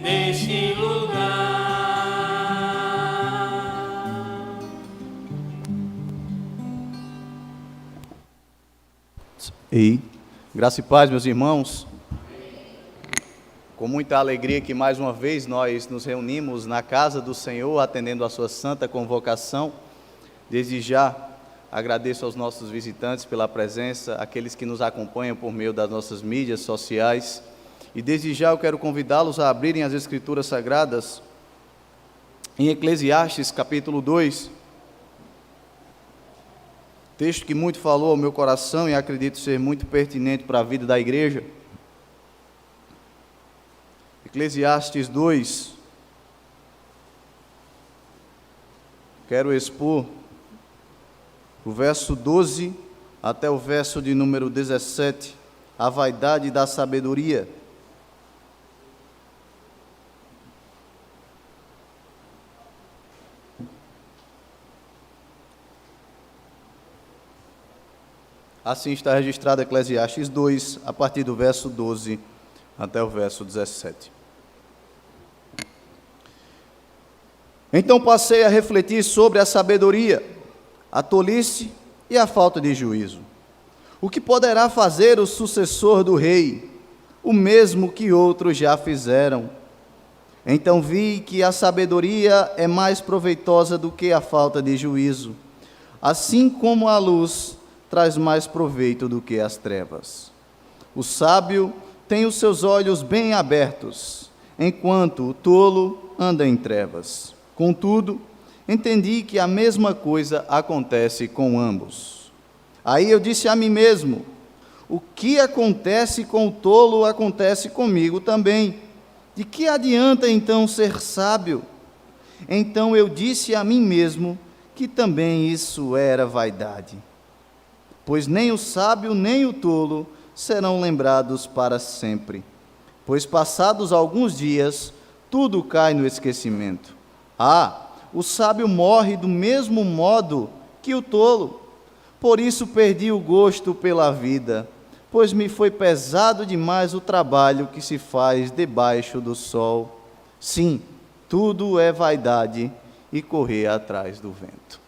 neste lugar. E graça e paz, meus irmãos. Com muita alegria que mais uma vez nós nos reunimos na casa do Senhor, atendendo a sua santa convocação. Desde já agradeço aos nossos visitantes pela presença, aqueles que nos acompanham por meio das nossas mídias sociais. E desde já eu quero convidá-los a abrirem as Escrituras Sagradas em Eclesiastes capítulo 2. Texto que muito falou ao meu coração e acredito ser muito pertinente para a vida da igreja. Eclesiastes 2, quero expor o verso 12 até o verso de número 17, a vaidade da sabedoria. Assim está registrado Eclesiastes 2, a partir do verso 12 até o verso 17. Então passei a refletir sobre a sabedoria, a tolice e a falta de juízo. O que poderá fazer o sucessor do rei? O mesmo que outros já fizeram. Então vi que a sabedoria é mais proveitosa do que a falta de juízo, assim como a luz traz mais proveito do que as trevas. O sábio tem os seus olhos bem abertos, enquanto o tolo anda em trevas. Contudo, entendi que a mesma coisa acontece com ambos. Aí eu disse a mim mesmo: o que acontece com o tolo acontece comigo também. De que adianta então ser sábio? Então eu disse a mim mesmo que também isso era vaidade. Pois nem o sábio nem o tolo serão lembrados para sempre. Pois passados alguns dias, tudo cai no esquecimento. O sábio morre do mesmo modo que o tolo. Por isso perdi o gosto pela vida, pois me foi pesado demais o trabalho que se faz debaixo do sol. Sim, tudo é vaidade e correr atrás do vento.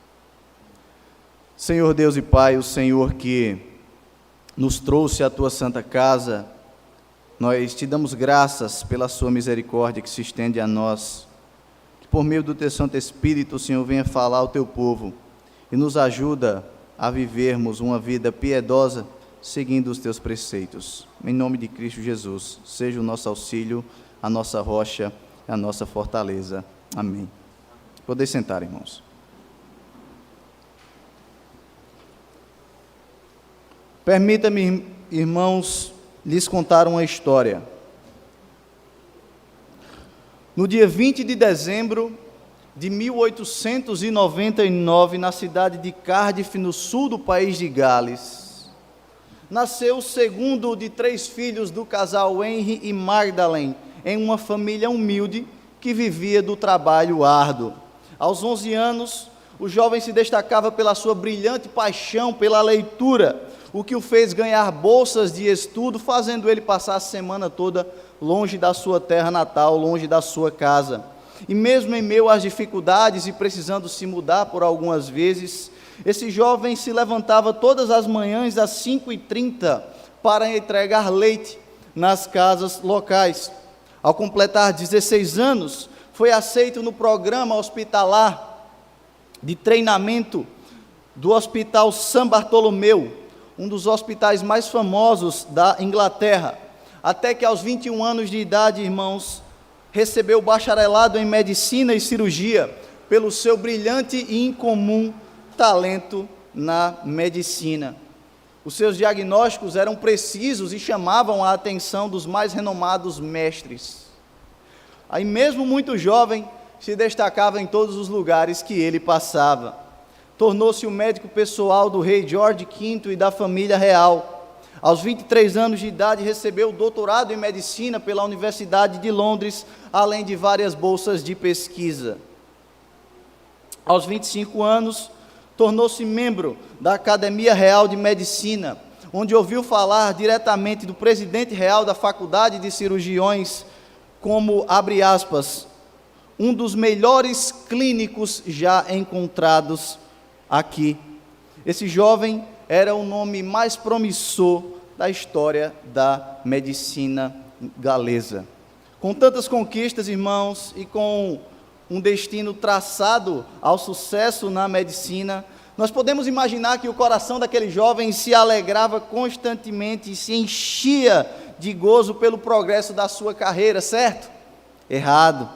Senhor Deus e Pai, o Senhor que nos trouxe à Tua santa casa, nós te damos graças pela Sua misericórdia que se estende a nós. Que por meio do Teu Santo Espírito, o Senhor venha falar ao Teu povo e nos ajuda a vivermos uma vida piedosa, seguindo os Teus preceitos. Em nome de Cristo Jesus, seja o nosso auxílio, a nossa rocha, a nossa fortaleza. Amém. Podem sentar, irmãos. Permita-me, irmãos, lhes contar uma história. No dia 20 de dezembro de 1899, na cidade de Cardiff, no sul do país de Gales, nasceu o segundo de 3 filhos do casal Henry e Magdalene, em uma família humilde que vivia do trabalho árduo. Aos 11 anos, o jovem se destacava pela sua brilhante paixão pela leitura, o que o fez ganhar bolsas de estudo, fazendo ele passar a semana toda longe da sua terra natal, longe da sua casa. E mesmo em meio às dificuldades e precisando se mudar por algumas vezes, esse jovem se levantava todas as manhãs às 5h30 para entregar leite nas casas locais. Ao completar 16 anos, foi aceito no programa hospitalar de treinamento do Hospital São Bartolomeu, um dos hospitais mais famosos da Inglaterra, até que aos 21 anos de idade, irmãos, recebeu bacharelado em medicina e cirurgia pelo seu brilhante e incomum talento na medicina. Os seus diagnósticos eram precisos e chamavam a atenção dos mais renomados mestres. Aí mesmo muito jovem, se destacava em todos os lugares que ele passava. Tornou-se o médico pessoal do rei George V e da família real. Aos 23 anos de idade, recebeu o doutorado em medicina pela Universidade de Londres, além de várias bolsas de pesquisa. Aos 25 anos, tornou-se membro da Academia Real de Medicina, onde ouviu falar diretamente do presidente real da Faculdade de Cirurgiões, como, abre aspas, um dos melhores clínicos já encontrados aqui. Esse jovem era o nome mais promissor da história da medicina galesa. Com tantas conquistas, irmãos, e com um destino traçado ao sucesso na medicina, nós podemos imaginar que o coração daquele jovem se alegrava constantemente e se enchia de gozo pelo progresso da sua carreira, certo? Errado.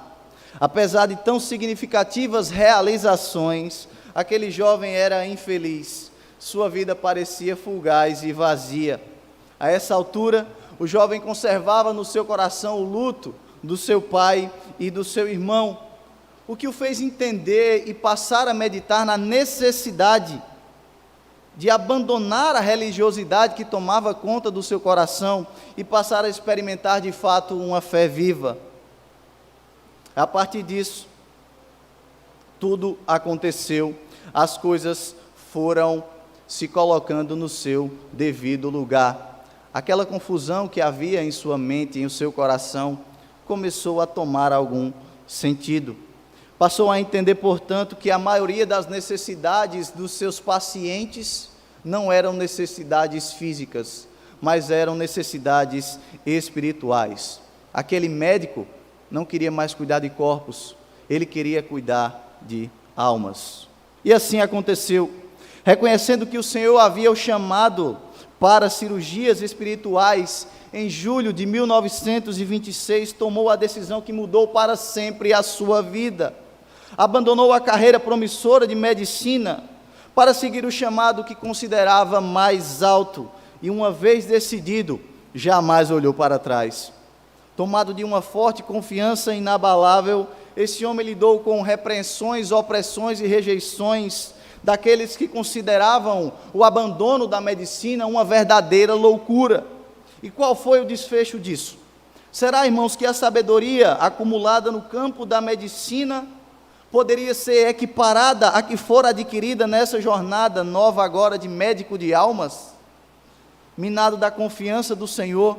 Apesar de tão significativas realizações, aquele jovem era infeliz. Sua vida parecia fugaz e vazia. A essa altura, o jovem conservava no seu coração o luto do seu pai e do seu irmão, o que o fez entender e passar a meditar na necessidade de abandonar a religiosidade que tomava conta do seu coração e passar a experimentar de fato uma fé viva. A partir disso, tudo aconteceu, as coisas foram se colocando no seu devido lugar. Aquela confusão que havia em sua mente, em seu coração, começou a tomar algum sentido. Passou a entender, portanto, que a maioria das necessidades dos seus pacientes não eram necessidades físicas, mas eram necessidades espirituais. Aquele médico não queria mais cuidar de corpos, ele queria cuidar de almas. E assim aconteceu. Reconhecendo que o Senhor havia o chamado para cirurgias espirituais, em julho de 1926, tomou a decisão que mudou para sempre a sua vida. Abandonou a carreira promissora de medicina para seguir o chamado que considerava mais alto e, uma vez decidido, jamais olhou para trás. Tomado de uma forte confiança inabalável, esse homem lidou com repreensões, opressões e rejeições daqueles que consideravam o abandono da medicina uma verdadeira loucura. E qual foi o desfecho disso? Será, irmãos, que a sabedoria acumulada no campo da medicina poderia ser equiparada à que for adquirida nessa jornada nova agora de médico de almas? Minado da confiança do Senhor,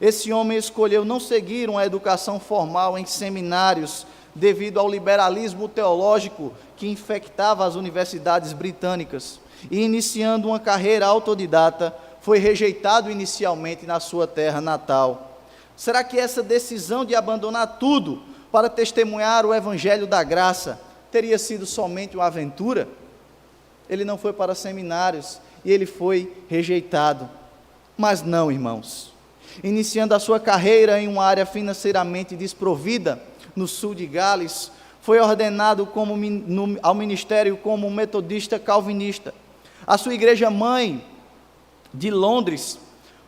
esse homem escolheu não seguir uma educação formal em seminários, devido ao liberalismo teológico que infectava as universidades britânicas, e iniciando uma carreira autodidata, foi rejeitado inicialmente na sua terra natal. Será que essa decisão de abandonar tudo para testemunhar o evangelho da graça teria sido somente uma aventura? Ele não foi para seminários e ele foi rejeitado. Mas não, irmãos. Iniciando a sua carreira em uma área financeiramente desprovida, no sul de Gales, foi ordenado ao ministério como metodista calvinista. A sua igreja-mãe de Londres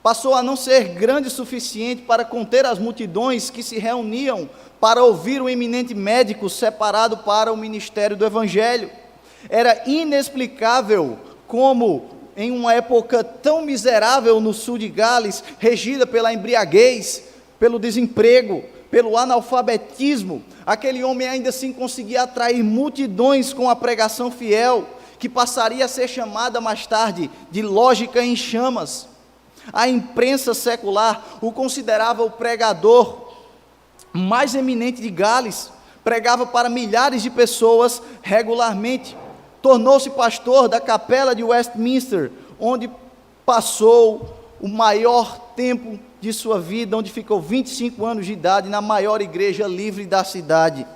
passou a não ser grande o suficiente para conter as multidões que se reuniam para ouvir o eminente médico separado para o ministério do evangelho. Era inexplicável como, em uma época tão miserável no sul de Gales, regida pela embriaguez, pelo desemprego, pelo analfabetismo, aquele homem ainda assim conseguia atrair multidões com a pregação fiel, que passaria a ser chamada mais tarde de lógica em chamas. A imprensa secular o considerava o pregador mais eminente de Gales, pregava para milhares de pessoas regularmente, tornou-se pastor da capela de Westminster, onde passou o maior tempo de sua vida, onde ficou 25 anos de idade, na maior igreja livre da cidade,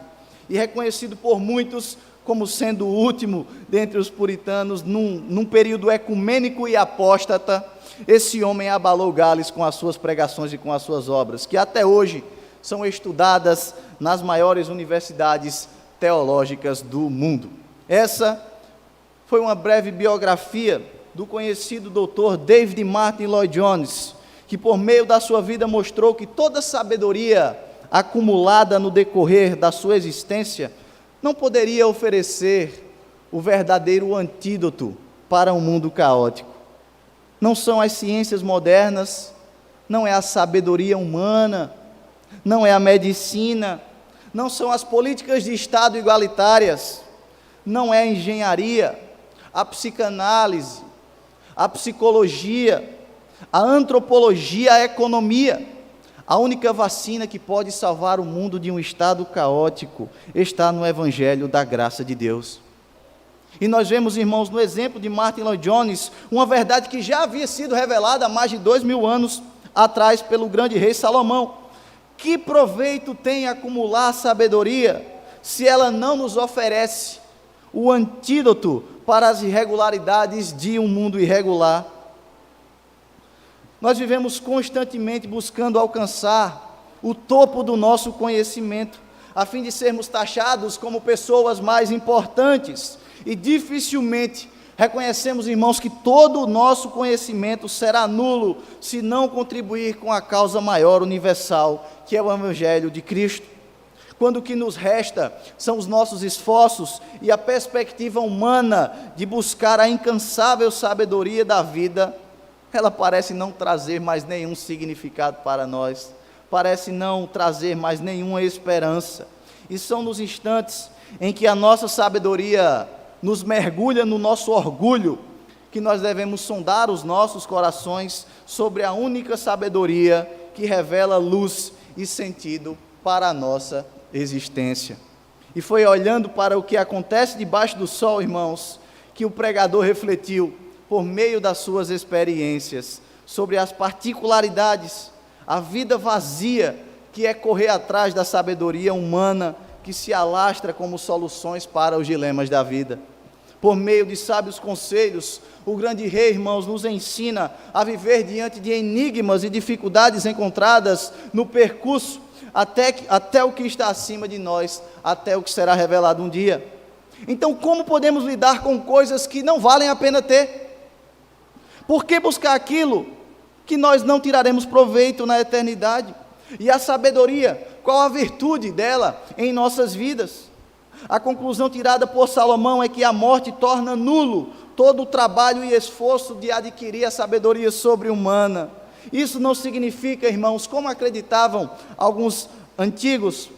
e reconhecido por muitos como sendo o último dentre os puritanos, num período ecumênico e apóstata. Esse homem abalou Gales com as suas pregações e com as suas obras, que até hoje são estudadas nas maiores universidades teológicas do mundo. Essa foi uma breve biografia do conhecido doutor David Martyn Lloyd-Jones, que por meio da sua vida mostrou que toda sabedoria acumulada no decorrer da sua existência não poderia oferecer o verdadeiro antídoto para um mundo caótico. Não são as ciências modernas, não é a sabedoria humana, não é a medicina, não são as políticas de Estado igualitárias, não é a engenharia, a psicanálise, a psicologia, a antropologia, a economia. A única vacina que pode salvar o mundo de um estado caótico está no Evangelho da graça de Deus. E nós vemos, irmãos, no exemplo de Martin Lloyd Jones, uma verdade que já havia sido revelada há mais de 2000 anos atrás pelo grande rei Salomão. Que proveito tem acumular sabedoria se ela não nos oferece o antídoto para as irregularidades de um mundo irregular? Nós vivemos constantemente buscando alcançar o topo do nosso conhecimento, a fim de sermos taxados como pessoas mais importantes, e dificilmente reconhecemos, irmãos, que todo o nosso conhecimento será nulo se não contribuir com a causa maior, universal, que é o Evangelho de Cristo. Quando o que nos resta são os nossos esforços e a perspectiva humana de buscar a incansável sabedoria da vida, ela parece não trazer mais nenhum significado para nós, parece não trazer mais nenhuma esperança. E são nos instantes em que a nossa sabedoria nos mergulha no nosso orgulho, que nós devemos sondar os nossos corações sobre a única sabedoria que revela luz e sentido para a nossa existência. E foi olhando para o que acontece debaixo do sol, irmãos, que o pregador refletiu, por meio das suas experiências, sobre as particularidades, a vida vazia, que é correr atrás da sabedoria humana, que se alastra como soluções para os dilemas da vida. Por meio de sábios conselhos, o grande rei, irmãos, nos ensina a viver diante de enigmas e dificuldades encontradas no percurso, até o que está acima de nós, até o que será revelado um dia. Então, como podemos lidar com coisas que não valem a pena ter? Por que buscar aquilo que nós não tiraremos proveito na eternidade? E a sabedoria, qual a virtude dela em nossas vidas? A conclusão tirada por Salomão é que a morte torna nulo todo o trabalho e esforço de adquirir a sabedoria sobre-humana. Isso não significa, irmãos, como acreditavam alguns antigos,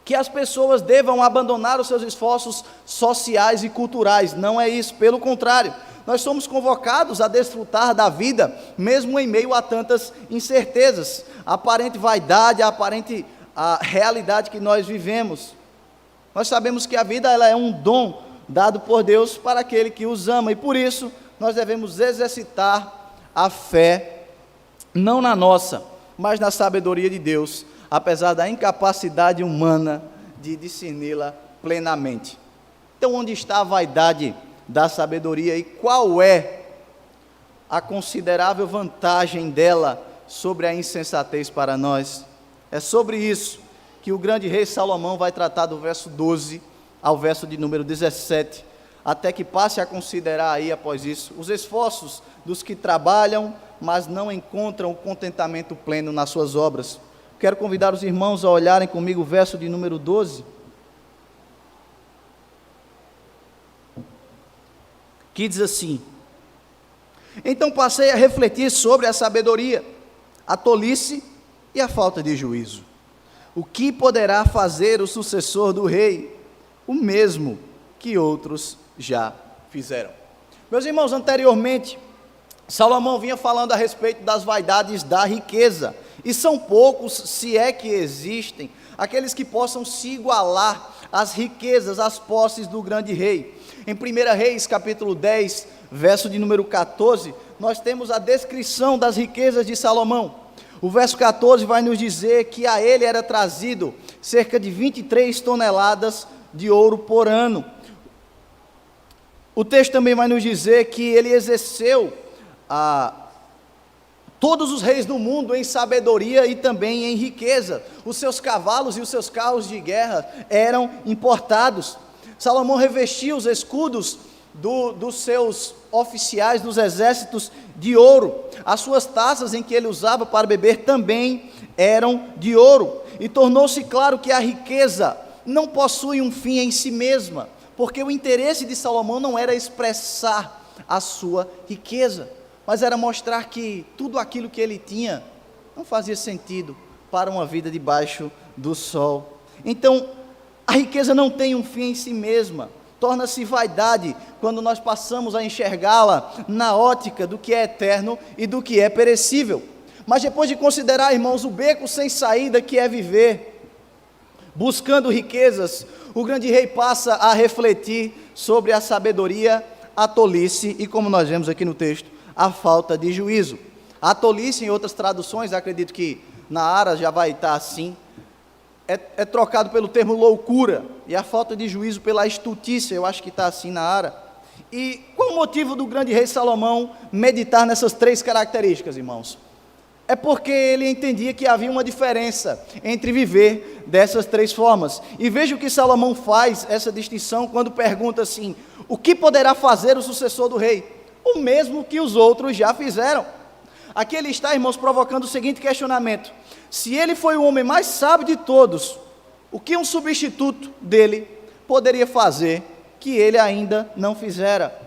que as pessoas devam abandonar os seus esforços sociais e culturais. Não é isso, pelo contrário. Nós somos convocados a desfrutar da vida, mesmo em meio a tantas incertezas, a aparente vaidade, a realidade que nós vivemos. Nós sabemos que a vida ela é um dom dado por Deus para aquele que os ama, e por isso nós devemos exercitar a fé, não na nossa, mas na sabedoria de Deus, apesar da incapacidade humana de discerni-la plenamente. Então, onde está a vaidade da sabedoria e qual é a considerável vantagem dela sobre a insensatez para nós? É sobre isso que o grande rei Salomão vai tratar do verso 12 ao verso de número 17, até que passe a considerar aí, após isso, os esforços dos que trabalham, mas não encontram o contentamento pleno nas suas obras. Quero convidar os irmãos a olharem comigo o verso de número 12, que diz assim: então passei a refletir sobre a sabedoria, a tolice e a falta de juízo. O que poderá fazer o sucessor do rei? O mesmo que outros já fizeram. Meus irmãos, anteriormente, Salomão vinha falando a respeito das vaidades da riqueza, e são poucos, se é que existem, aqueles que possam se igualar às riquezas, às posses do grande rei. Em 1 Reis, capítulo 10, verso de número 14, nós temos a descrição das riquezas de Salomão. O verso 14 vai nos dizer que a ele era trazido cerca de 23 toneladas de ouro por ano. O texto também vai nos dizer que ele exerceu todos os reis do mundo em sabedoria e também em riqueza. Os seus cavalos e os seus carros de guerra eram importados. Salomão revestia os escudos dos seus oficiais dos exércitos de ouro. As suas taças em que ele usava para beber também eram de ouro. E tornou-se claro que a riqueza não possui um fim em si mesma, porque o interesse de Salomão não era expressar a sua riqueza, mas era mostrar que tudo aquilo que ele tinha não fazia sentido para uma vida debaixo do sol. Então, a riqueza não tem um fim em si mesma, torna-se vaidade quando nós passamos a enxergá-la na ótica do que é eterno e do que é perecível. Mas depois de considerar, irmãos, o beco sem saída que é viver, buscando riquezas, o grande rei passa a refletir sobre a sabedoria, a tolice e, como nós vemos aqui no texto, a falta de juízo. A tolice, em outras traduções, acredito que na Ara já vai estar assim, é trocado pelo termo loucura, e a falta de juízo pela estultícia, eu acho que está assim na Ara. E qual o motivo do grande rei Salomão meditar nessas três características, irmãos? É porque ele entendia que havia uma diferença entre viver dessas três formas. E veja o que Salomão faz, essa distinção, quando pergunta assim: o que poderá fazer o sucessor do rei? O mesmo que os outros já fizeram. Aqui ele está, irmãos, provocando o seguinte questionamento: se ele foi o homem mais sábio de todos, o que um substituto dele poderia fazer que ele ainda não fizera?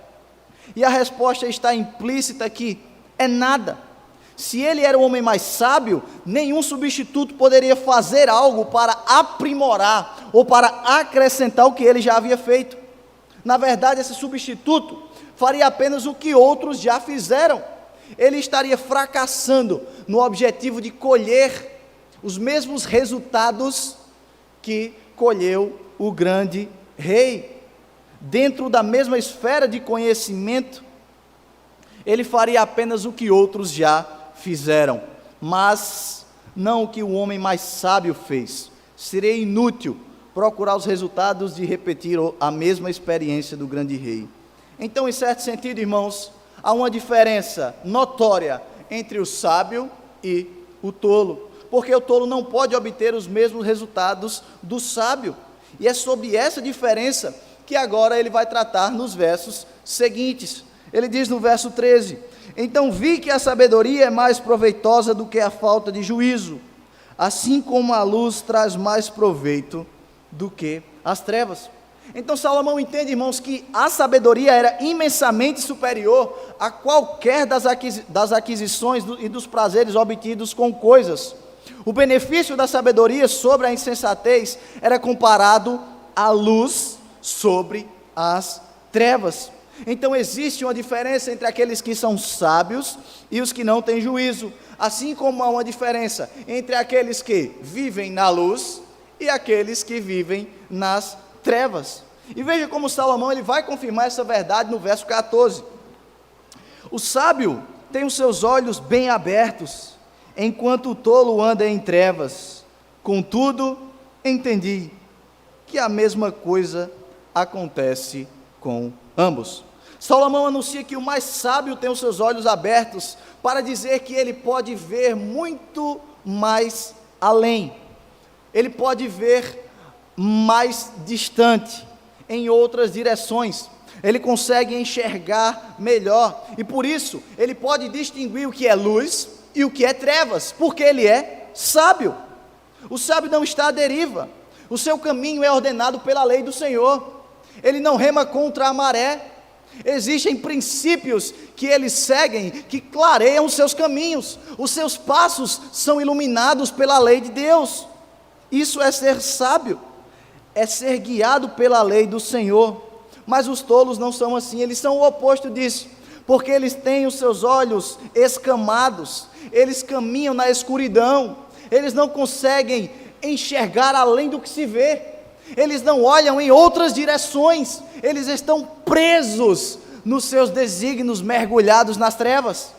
E a resposta está implícita aqui: é nada. Se ele era o homem mais sábio, nenhum substituto poderia fazer algo para aprimorar ou para acrescentar o que ele já havia feito. Na verdade, esse substituto faria apenas o que outros já fizeram. Ele estaria fracassando no objetivo de colher os mesmos resultados que colheu o grande rei. Dentro da mesma esfera de conhecimento, ele faria apenas o que outros já fizeram, mas não o que o homem mais sábio fez. Seria inútil procurar os resultados de repetir a mesma experiência do grande rei. Então, em certo sentido, irmãos, há uma diferença notória entre o sábio e o tolo, porque o tolo não pode obter os mesmos resultados do sábio, e é sobre essa diferença que agora ele vai tratar nos versos seguintes. Ele diz no verso 13: então vi que a sabedoria é mais proveitosa do que a falta de juízo, assim como a luz traz mais proveito do que as trevas. Então Salomão entende, irmãos, que a sabedoria era imensamente superior a qualquer das aquisições e dos prazeres obtidos com coisas. O benefício da sabedoria sobre a insensatez era comparado à luz sobre as trevas. Então existe uma diferença entre aqueles que são sábios e os que não têm juízo, assim como há uma diferença entre aqueles que vivem na luz e aqueles que vivem nas trevas. E veja como Salomão ele vai confirmar essa verdade no verso 14. O sábio tem os seus olhos bem abertos, enquanto o tolo anda em trevas. Contudo, entendi que a mesma coisa acontece com ambos. Salomão anuncia que o mais sábio tem os seus olhos abertos para dizer que ele pode ver muito mais além. Ele pode ver mais distante, em outras direções. Ele consegue enxergar melhor e por isso ele pode distinguir o que é luz e o que é trevas, porque ele é sábio. O sábio não está à deriva. O seu caminho é ordenado pela lei do Senhor. Ele não rema contra a maré. Existem princípios que eles seguem, que clareiam os seus caminhos. Os seus passos são iluminados pela lei de Deus. Isso é ser sábio, é ser guiado pela lei do Senhor. Mas os tolos não são assim, eles são o oposto disso, porque eles têm os seus olhos escamados, eles caminham na escuridão, eles não conseguem enxergar além do que se vê, eles não olham em outras direções, eles estão presos nos seus desígnios, mergulhados nas trevas.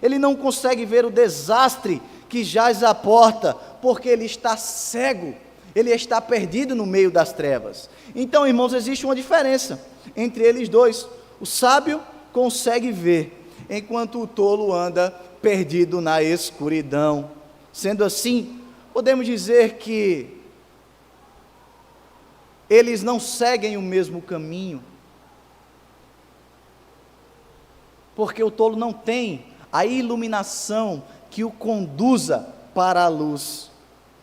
Ele não consegue ver o desastre que jaz à porta, porque ele está cego, ele está perdido no meio das trevas. Então, irmãos, existe uma diferença entre eles dois. O sábio consegue ver, enquanto o tolo anda perdido na escuridão. Sendo assim, podemos dizer que eles não seguem o mesmo caminho, porque o tolo não tem a iluminação que o conduza para a luz.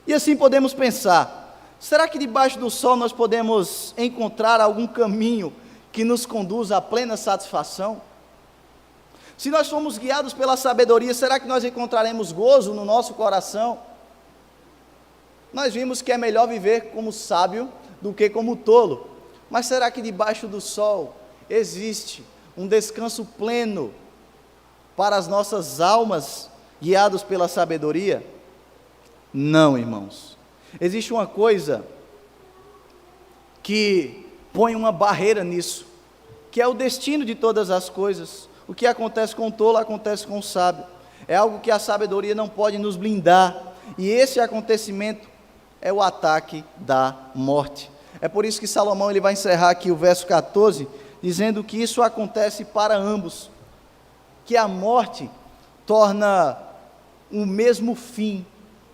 E assim podemos pensar: será que debaixo do sol nós podemos encontrar algum caminho que nos conduza à plena satisfação? Se nós formos guiados pela sabedoria, será que nós encontraremos gozo no nosso coração? Nós vimos que é melhor viver como sábio do que como tolo, mas será que debaixo do sol existe um descanso pleno para as nossas almas guiados pela sabedoria? Não, irmãos. Existe uma coisa que põe uma barreira nisso, que é o destino de todas as coisas. O que acontece com o tolo, acontece com o sábio. É algo que a sabedoria não pode nos blindar, e esse acontecimento é o ataque da morte. É por isso que Salomão ele vai encerrar aqui o verso 14, dizendo que isso acontece para ambos, que a morte torna o mesmo fim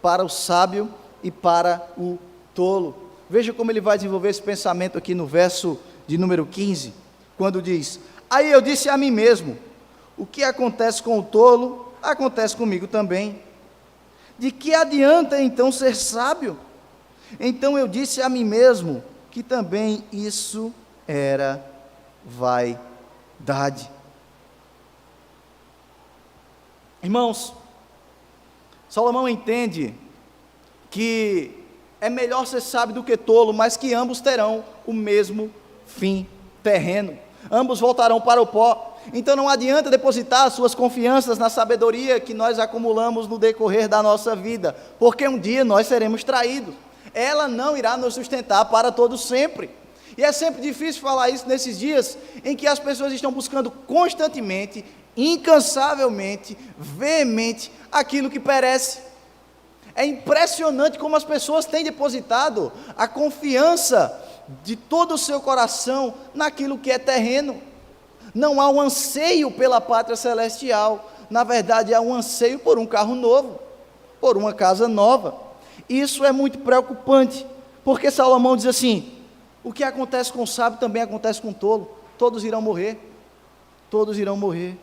para o sábio e para o tolo. Veja como ele vai desenvolver esse pensamento aqui no verso de número 15, quando diz: aí eu disse a mim mesmo, o que acontece com o tolo, acontece comigo também. De que adianta então ser sábio? Então eu disse a mim mesmo que também isso era vaidade. Irmãos, Salomão entende que é melhor ser sábio do que tolo, mas que ambos terão o mesmo fim terreno. Ambos voltarão para o pó. Então não adianta depositar suas confianças na sabedoria que nós acumulamos no decorrer da nossa vida, porque um dia nós seremos traídos. Ela não irá nos sustentar para todo sempre. E é sempre difícil falar isso nesses dias em que as pessoas estão buscando constantemente, incansavelmente, veemente, aquilo que perece. É impressionante como as pessoas têm depositado a confiança de todo o seu coração naquilo que é terreno. Não há um anseio pela pátria celestial, na verdade há um anseio por um carro novo, por uma casa nova. Isso é muito preocupante, porque Salomão diz assim: o que acontece com o sábio também acontece com o tolo, todos irão morrer, todos irão morrer.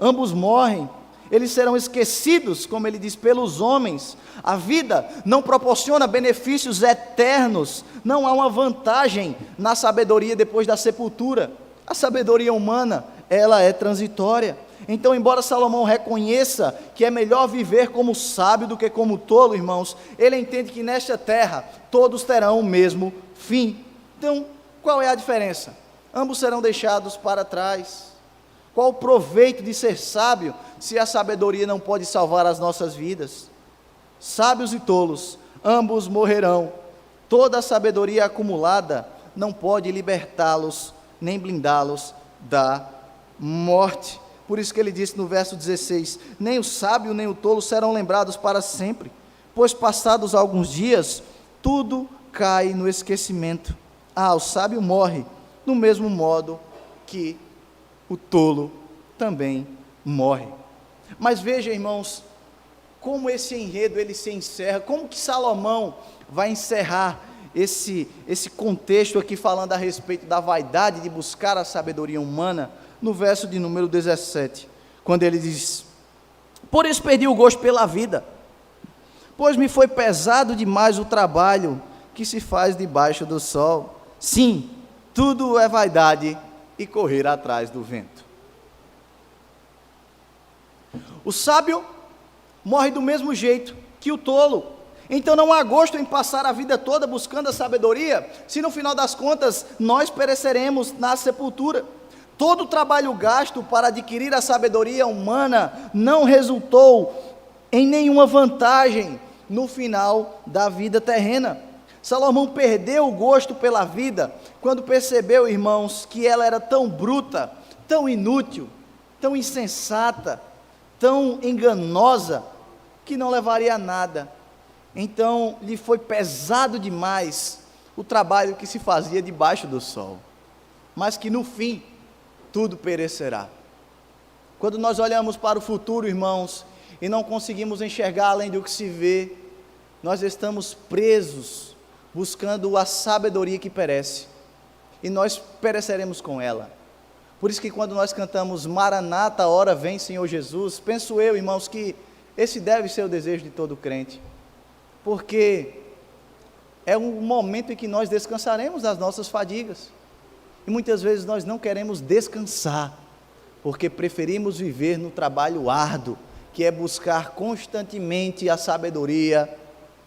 Ambos morrem, eles serão esquecidos, como ele diz, pelos homens. A vida não proporciona benefícios eternos, não há uma vantagem na sabedoria depois da sepultura. A sabedoria humana, ela é transitória. Então, embora Salomão reconheça que é melhor viver como sábio do que como tolo, irmãos, ele entende que nesta terra todos terão o mesmo fim. Então, qual é a diferença? Ambos serão deixados para trás. Qual o proveito de ser sábio, se a sabedoria não pode salvar as nossas vidas? Sábios e tolos, ambos morrerão. Toda a sabedoria acumulada não pode libertá-los, nem blindá-los da morte. Por isso que ele disse no verso 16, nem o sábio nem o tolo serão lembrados para sempre, pois passados alguns dias, tudo cai no esquecimento. O sábio morre, do mesmo modo que o tolo também morre. Mas veja, irmãos, como esse enredo ele se encerra, como que Salomão vai encerrar esse contexto aqui falando a respeito da vaidade de buscar a sabedoria humana, no verso de número 17, quando ele diz: por isso perdi o gosto pela vida, pois me foi pesado demais o trabalho que se faz debaixo do sol. Sim, tudo é vaidade e correr atrás do vento. O sábio morre do mesmo jeito que o tolo. Então não há gosto em passar a vida toda buscando a sabedoria, se no final das contas nós pereceremos na sepultura. Todo o trabalho gasto para adquirir a sabedoria humana não resultou em nenhuma vantagem no final da vida terrena. Salomão perdeu o gosto pela vida quando percebeu, irmãos, que ela era tão bruta, tão inútil, tão insensata, tão enganosa, que não levaria a nada. Então lhe foi pesado demais o trabalho que se fazia debaixo do sol, mas que no fim tudo perecerá. Quando nós olhamos para o futuro, irmãos, e não conseguimos enxergar além do que se vê, nós estamos presos, buscando a sabedoria que perece, e nós pereceremos com ela. Por isso que quando nós cantamos Maranata, ora vem Senhor Jesus, penso eu, irmãos, que esse deve ser o desejo de todo crente, porque é um momento em que nós descansaremos das nossas fadigas, e muitas vezes nós não queremos descansar, porque preferimos viver no trabalho árduo, que é buscar constantemente a sabedoria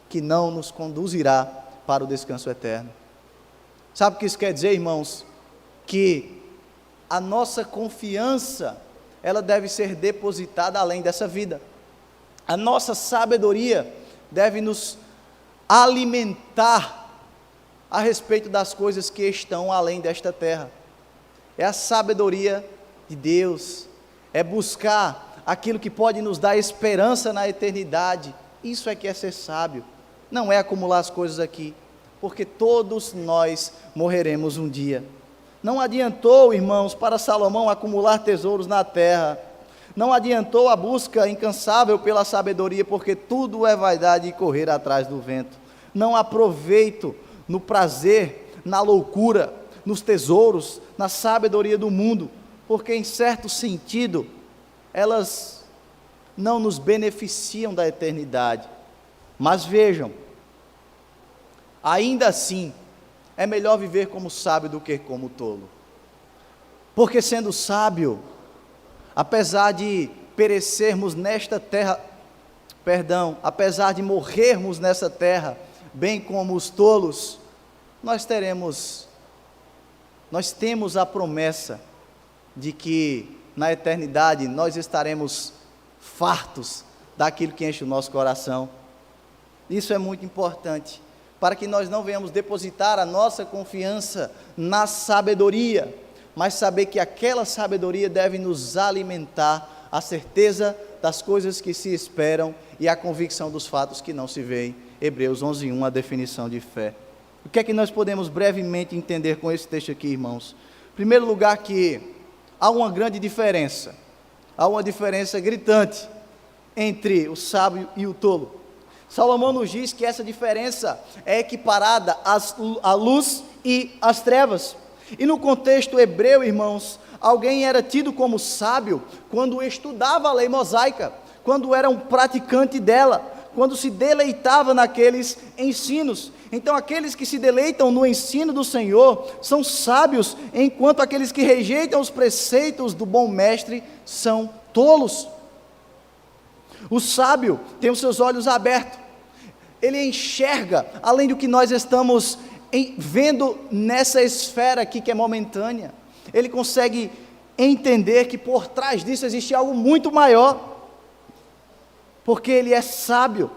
que não nos conduzirá para o descanso eterno. Sabe o que isso quer dizer, irmãos? Que a nossa confiança, ela deve ser depositada além dessa vida. A nossa sabedoria deve nos alimentar a respeito das coisas que estão além desta terra. É a sabedoria de Deus, é buscar aquilo que pode nos dar esperança na eternidade. Isso é que é ser sábio, não é acumular as coisas aqui, porque todos nós morreremos um dia. Não adiantou, irmãos, para Salomão acumular tesouros na terra, não adiantou a busca incansável pela sabedoria, porque tudo é vaidade e correr atrás do vento. Não há proveito no prazer, na loucura, nos tesouros, na sabedoria do mundo, porque em certo sentido, elas não nos beneficiam da eternidade. Mas vejam, ainda assim, é melhor viver como sábio do que como tolo, porque sendo sábio, apesar de perecermos nesta terra, apesar de morrermos nessa terra, bem como os tolos, nós temos a promessa de que na eternidade nós estaremos fartos daquilo que enche o nosso coração. Isso é muito importante, para que nós não venhamos depositar a nossa confiança na sabedoria, mas saber que aquela sabedoria deve nos alimentar a certeza das coisas que se esperam e a convicção dos fatos que não se veem. Hebreus 11:1, a definição de fé. O que é que nós podemos brevemente entender com esse texto aqui, irmãos? Em primeiro lugar, que há uma grande diferença, há uma diferença gritante entre o sábio e o tolo. Salomão nos diz que essa diferença é equiparada à luz e às trevas. E no contexto hebreu, irmãos, alguém era tido como sábio quando estudava a lei mosaica, quando era um praticante dela, quando se deleitava naqueles ensinos. Então aqueles que se deleitam no ensino do Senhor são sábios, enquanto aqueles que rejeitam os preceitos do bom mestre são tolos. O sábio tem os seus olhos abertos, ele enxerga além do que nós estamos vendo nessa esfera aqui que é momentânea. Ele consegue entender que por trás disso existe algo muito maior, porque ele é sábio,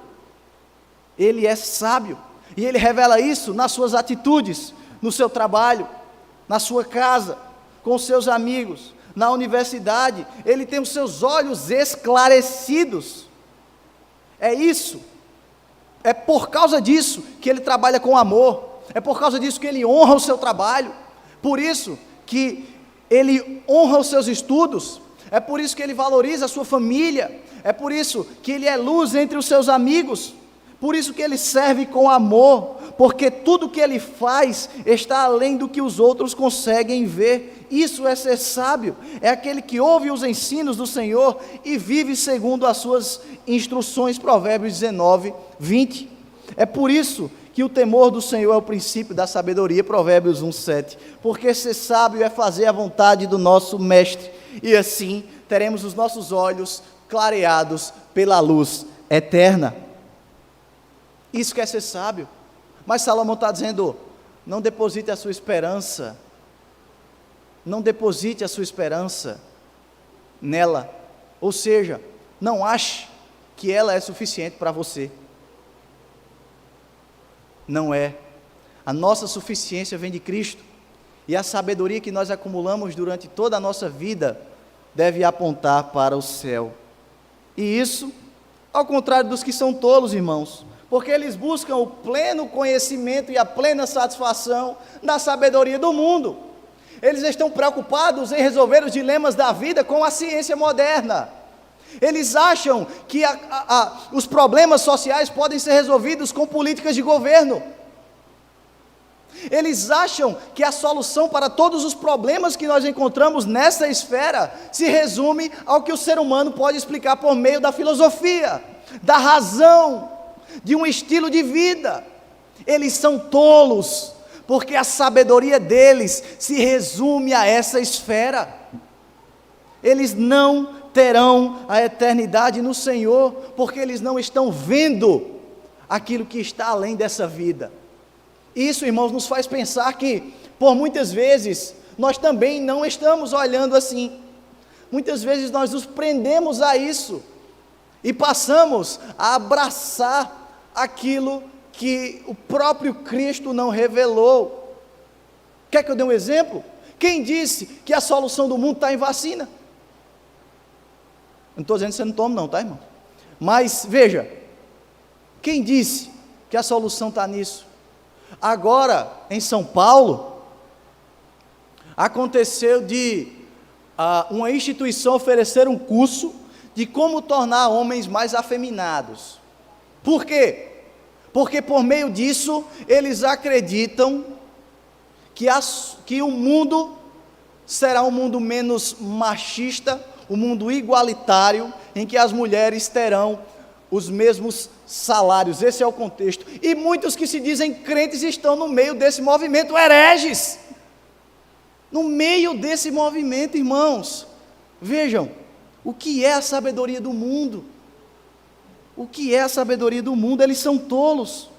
e ele revela isso nas suas atitudes, no seu trabalho, na sua casa, com os seus amigos, na universidade. Ele tem os seus olhos esclarecidos. É por causa disso que ele trabalha com amor, é por causa disso que ele honra o seu trabalho, por isso que ele honra os seus estudos, é por isso que ele valoriza a sua família, é por isso que ele é luz entre os seus amigos, por isso que ele serve com amor, porque tudo que ele faz está além do que os outros conseguem ver. Isso é ser sábio, é aquele que ouve os ensinos do Senhor e vive segundo as suas instruções. Provérbios 19:20. É por isso que o temor do Senhor é o princípio da sabedoria. Provérbios 1:7. Porque ser sábio é fazer a vontade do nosso mestre, e assim teremos os nossos olhos clareados pela luz eterna. Isso quer ser sábio. Mas Salomão está dizendo: não deposite a sua esperança, não deposite a sua esperança nela, ou seja, não ache que ela é suficiente para você. Não é. A nossa suficiência vem de Cristo, e a sabedoria que nós acumulamos durante toda a nossa vida deve apontar para o céu. E isso, ao contrário dos que são tolos, irmãos, porque eles buscam o pleno conhecimento e a plena satisfação da sabedoria do mundo. Eles estão preocupados em resolver os dilemas da vida com a ciência moderna. Eles acham que os problemas sociais podem ser resolvidos com políticas de governo. Eles acham que a solução para todos os problemas que nós encontramos nessa esfera se resume ao que o ser humano pode explicar por meio da filosofia, da razão, de um estilo de vida. Eles são tolos, porque a sabedoria deles se resume a essa esfera. Eles não terão a eternidade no Senhor, porque eles não estão vendo aquilo que está além dessa vida. Isso, irmãos, nos faz pensar que, por muitas vezes, nós também não estamos olhando assim. Muitas vezes nós nos prendemos a isso e passamos a abraçar aquilo que o próprio Cristo não revelou. Quer que eu dê um exemplo? Quem disse que a solução do mundo está em vacina? Não estou dizendo que você não toma não, tá, irmão? Mas, veja, quem disse que a solução está nisso? Agora, em São Paulo, aconteceu de uma instituição oferecer um curso de como tornar homens mais afeminados. Por quê? Porque por meio disso, eles acreditam que o mundo será um mundo menos machista, um mundo igualitário, em que as mulheres terão os mesmos salários. Esse é o contexto. E muitos que se dizem crentes estão no meio desse movimento, hereges. No meio desse movimento, irmãos. Vejam, o que é a sabedoria do mundo? O que é a sabedoria do mundo? Eles são tolos.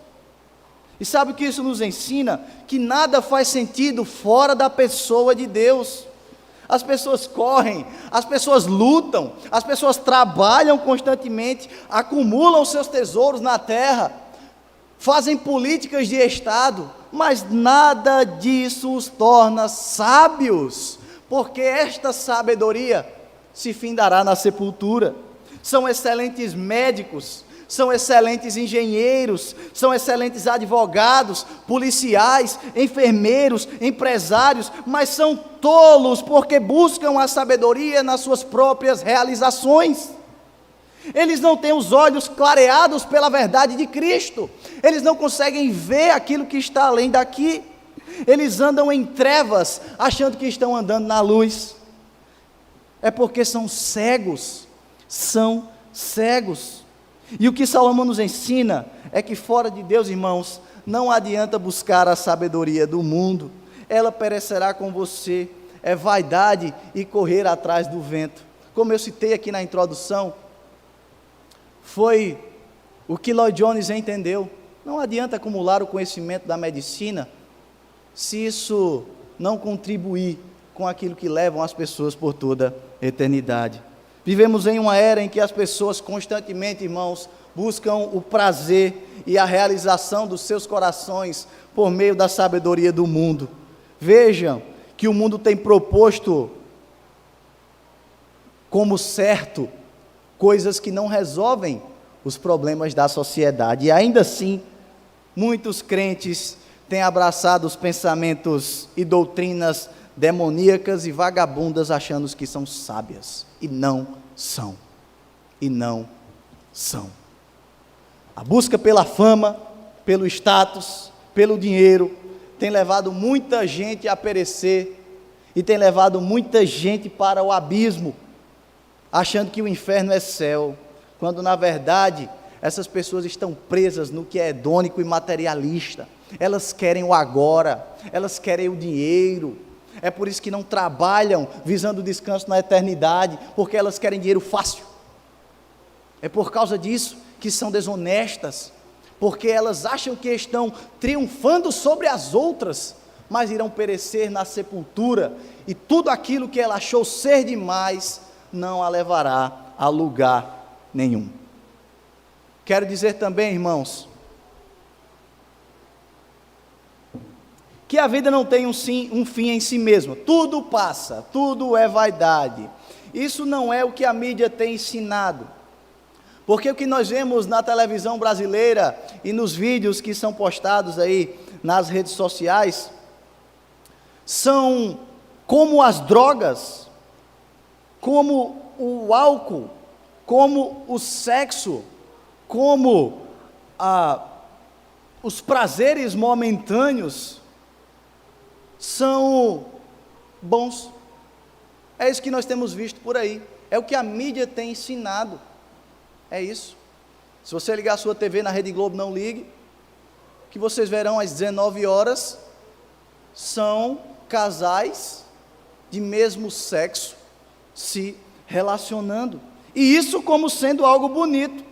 E sabe o que isso nos ensina? Que nada faz sentido fora da pessoa de Deus. As pessoas correm, as pessoas lutam, as pessoas trabalham constantemente, acumulam seus tesouros na terra, fazem políticas de Estado, mas nada disso os torna sábios, porque esta sabedoria se findará na sepultura. São excelentes médicos, são excelentes engenheiros, são excelentes advogados, policiais, enfermeiros, empresários, mas são tolos porque buscam a sabedoria nas suas próprias realizações. Eles não têm os olhos clareados pela verdade de Cristo, eles não conseguem ver aquilo que está além daqui, eles andam em trevas, achando que estão andando na luz, é porque são cegos. E o que Salomão nos ensina é que fora de Deus, irmãos, não adianta buscar a sabedoria do mundo, ela perecerá com você, é vaidade e correr atrás do vento. Como eu citei aqui na introdução, foi o que Lloyd Jones entendeu. Não adianta acumular o conhecimento da medicina, se isso não contribuir com aquilo que levam as pessoas por toda a eternidade. Vivemos em uma era em que as pessoas constantemente, irmãos, buscam o prazer e a realização dos seus corações por meio da sabedoria do mundo. Vejam que o mundo tem proposto como certo coisas que não resolvem os problemas da sociedade, e ainda assim, muitos crentes têm abraçado os pensamentos e doutrinas demoníacas e vagabundas, achando que são sábias, e não são. A busca pela fama, pelo status, pelo dinheiro, tem levado muita gente a perecer, e tem levado muita gente para o abismo, achando que o inferno é céu, quando na verdade, essas pessoas estão presas no que é hedônico e materialista, elas querem o agora, elas querem o dinheiro. É por isso que não trabalham visando descanso na eternidade, porque elas querem dinheiro fácil. É por causa disso que são desonestas, porque elas acham que estão triunfando sobre as outras, mas irão perecer na sepultura, e tudo aquilo que ela achou ser demais, não a levará a lugar nenhum. Quero dizer também, irmãos, que a vida não tem um fim em si mesmo, tudo passa, tudo é vaidade. Isso não é o que a mídia tem ensinado, porque o que nós vemos na televisão brasileira e nos vídeos que são postados aí nas redes sociais, são como as drogas, como o álcool, como o sexo, como os prazeres momentâneos, são bons. É isso que nós temos visto por aí, é o que a mídia tem ensinado, é isso. Se você ligar a sua TV na Rede Globo, não ligue, que vocês verão às 19 horas, são casais de mesmo sexo se relacionando, e isso como sendo algo bonito.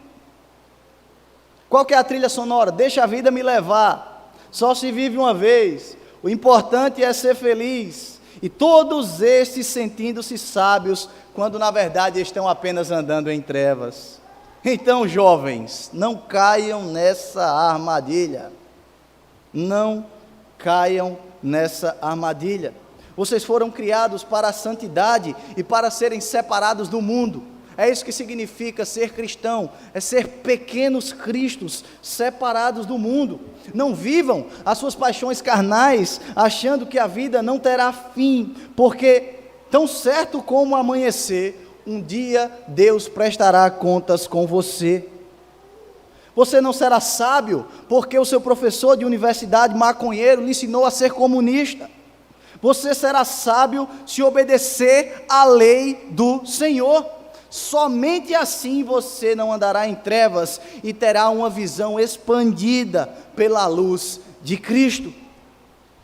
Qual que é a trilha sonora? Deixa a vida me levar, só se vive uma vez, o importante é ser feliz, E todos estes sentindo-se sábios, quando na verdade estão apenas andando em trevas. Então, jovens, não caiam nessa armadilha. Não caiam nessa armadilha. Vocês foram criados para a santidade e para serem separados do mundo. É isso que significa ser cristão, é ser pequenos cristos, separados do mundo. Não vivam as suas paixões carnais, achando que a vida não terá fim, porque tão certo como amanhecer, um dia Deus prestará contas com você. Você não será sábio, porque o seu professor de universidade maconheiro lhe ensinou a ser comunista. Você será sábio se obedecer à lei do Senhor. Somente assim você não andará em trevas e terá uma visão expandida pela luz de Cristo.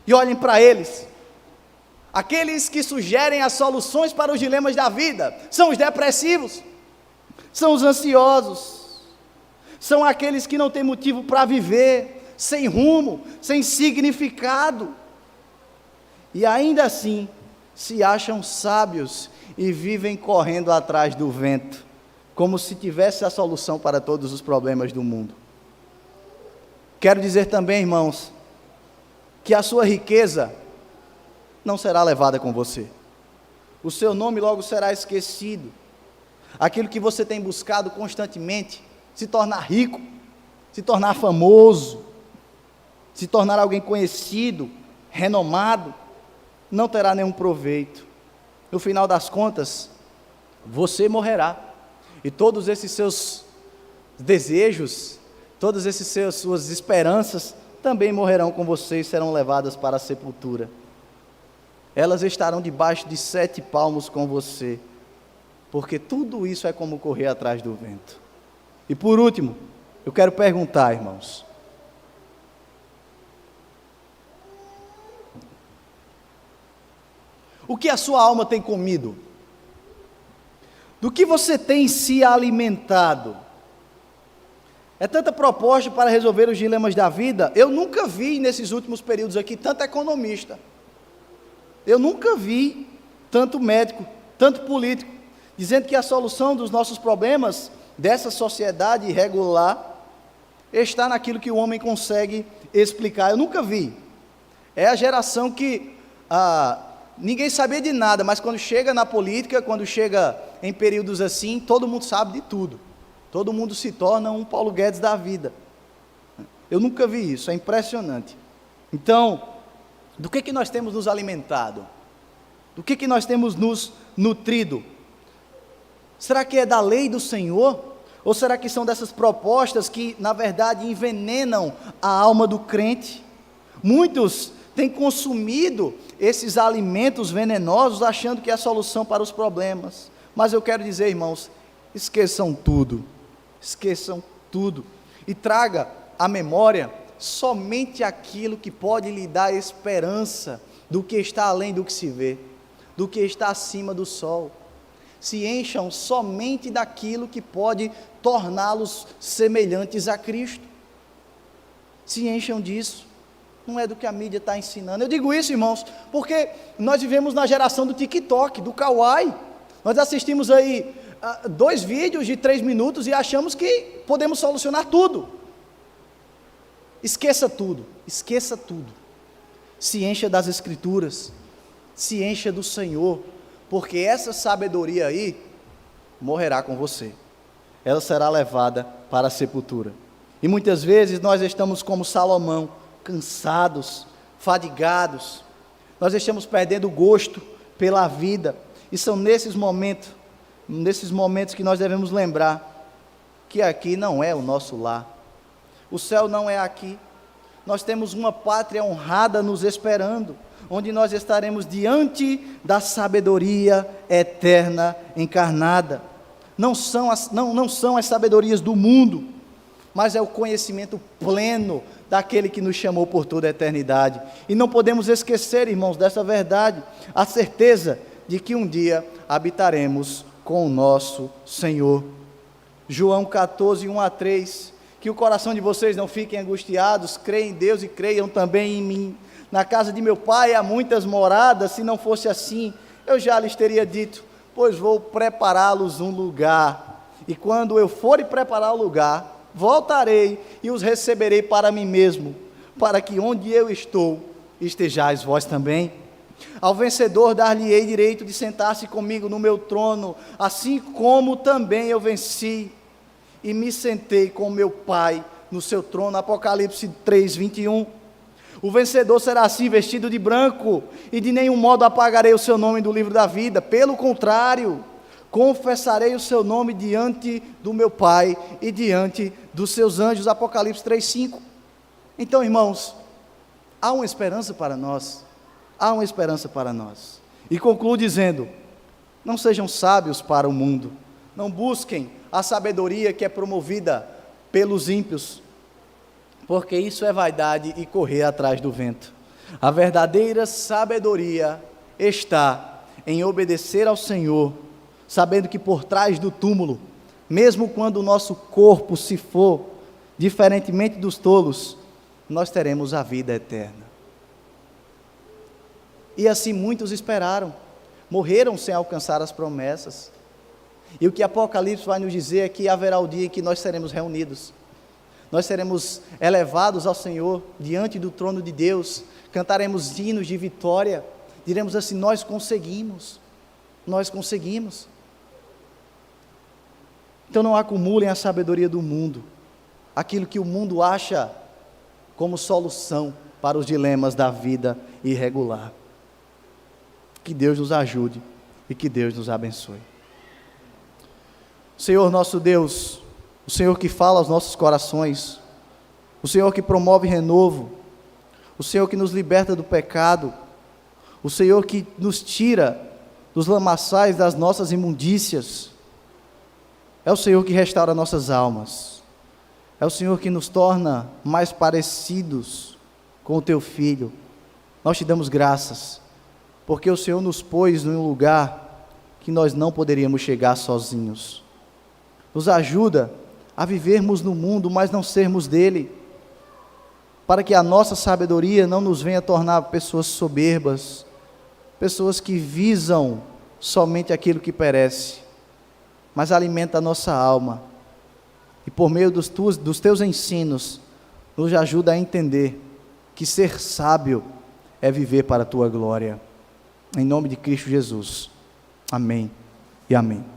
E olhem para eles, aqueles que sugerem as soluções para os dilemas da vida, são os depressivos, são os ansiosos, são aqueles que não têm motivo para viver, sem rumo, sem significado, e ainda assim se acham sábios e vivem correndo atrás do vento, como se tivesse a solução para todos os problemas do mundo. Quero dizer também, irmãos, que a sua riqueza não será levada com você. O seu nome logo será esquecido. Aquilo que você tem buscado constantemente, se tornar rico, se tornar famoso, se tornar alguém conhecido, renomado, não terá nenhum proveito. No final das contas, você morrerá, e todos esses seus desejos, todas essas suas esperanças, também morrerão com você e serão levadas para a sepultura. Elas estarão debaixo de 7 palmos com você, porque tudo isso é como correr atrás do vento. E por último, eu quero perguntar, irmãos, o que a sua alma tem comido? Do que você tem se alimentado? É tanta proposta para resolver os dilemas da vida. Eu nunca vi nesses últimos períodos aqui tanto economista. Eu nunca vi tanto médico, tanto político, dizendo que a solução dos nossos problemas, dessa sociedade irregular, está naquilo que o homem consegue explicar. Eu nunca vi. É a geração que ninguém sabia de nada, mas quando chega na política, quando chega em períodos assim, todo mundo sabe de tudo. Todo mundo se torna um Paulo Guedes da vida. Eu nunca vi isso, é impressionante. Então, do que nós temos nos alimentado? Do que nós temos nos nutrido? Será que é da lei do Senhor? Ou será que são dessas propostas que, na verdade, envenenam a alma do crente? Muitos têm consumido esses alimentos venenosos, achando que é a solução para os problemas. Mas eu quero dizer, irmãos, esqueçam tudo, e traga à memória somente aquilo que pode lhe dar esperança do que está além do que se vê, do que está acima do sol. Se encham somente daquilo que pode torná-los semelhantes a Cristo. Se encham disso. Não é do que a mídia está ensinando. Eu digo isso, irmãos, porque nós vivemos na geração do TikTok, do Kawaii. Nós assistimos aí 2 vídeos de 3 minutos e achamos que podemos solucionar tudo. Esqueça tudo. Se encha das Escrituras, se encha do Senhor, porque essa sabedoria aí morrerá com você. Ela será levada para a sepultura. E muitas vezes nós estamos como Salomão, cansados, fadigados, nós estamos perdendo o gosto pela vida, e são nesses momentos que nós devemos lembrar que aqui não é o nosso lar, o céu não é aqui, nós temos uma pátria honrada nos esperando, onde nós estaremos diante da sabedoria eterna encarnada. Não são as sabedorias do mundo, mas é o conhecimento pleno daquele que nos chamou por toda a eternidade. E não podemos esquecer, irmãos, dessa verdade, a certeza de que um dia habitaremos com o nosso Senhor. João 14, 1-3, que o coração de vocês não fiquem angustiados, creem em Deus e creiam também em mim. Na casa de meu pai há muitas moradas, se não fosse assim, eu já lhes teria dito, pois vou prepará-los um lugar. E quando eu for e preparar o lugar, voltarei e os receberei para mim mesmo, para que onde eu estou, estejais vós também. Ao vencedor dar-lhe-ei direito de sentar-se comigo no meu trono, assim como também eu venci e me sentei com meu Pai no seu trono. Apocalipse 3, 21. O vencedor será assim vestido de branco, e de nenhum modo apagarei o seu nome do livro da vida, pelo contrário, confessarei o seu nome diante do meu Pai e diante dos seus anjos. Apocalipse 3, 5. Então, irmãos, há uma esperança para nós, há uma esperança para nós. E concluo dizendo, não sejam sábios para o mundo, não busquem a sabedoria que é promovida pelos ímpios, porque isso é vaidade e correr atrás do vento. A verdadeira sabedoria está em obedecer ao Senhor, sabendo que por trás do túmulo, mesmo quando o nosso corpo se for, diferentemente dos tolos, nós teremos a vida eterna. E assim muitos esperaram, morreram sem alcançar as promessas. E o que Apocalipse vai nos dizer é que haverá o dia em que nós seremos reunidos. Nós seremos elevados ao Senhor, diante do trono de Deus, cantaremos hinos de vitória, diremos assim, nós conseguimos. Então não acumulem a sabedoria do mundo, aquilo que o mundo acha como solução para os dilemas da vida irregular. Que Deus nos ajude e que Deus nos abençoe. Senhor nosso Deus, o Senhor que fala aos nossos corações, o Senhor que promove renovo, o Senhor que nos liberta do pecado, o Senhor que nos tira dos lamaçais das nossas imundícias, é o Senhor que restaura nossas almas, é o Senhor que nos torna mais parecidos com o Teu Filho. Nós Te damos graças, porque o Senhor nos pôs em um lugar que nós não poderíamos chegar sozinhos. Nos ajuda a vivermos no mundo, mas não sermos dele, para que a nossa sabedoria não nos venha tornar pessoas soberbas, pessoas que visam somente aquilo que perece, mas alimenta a nossa alma, e por meio dos teus ensinos, nos ajuda a entender que ser sábio é viver para a tua glória. Em nome de Cristo Jesus. Amém e amém.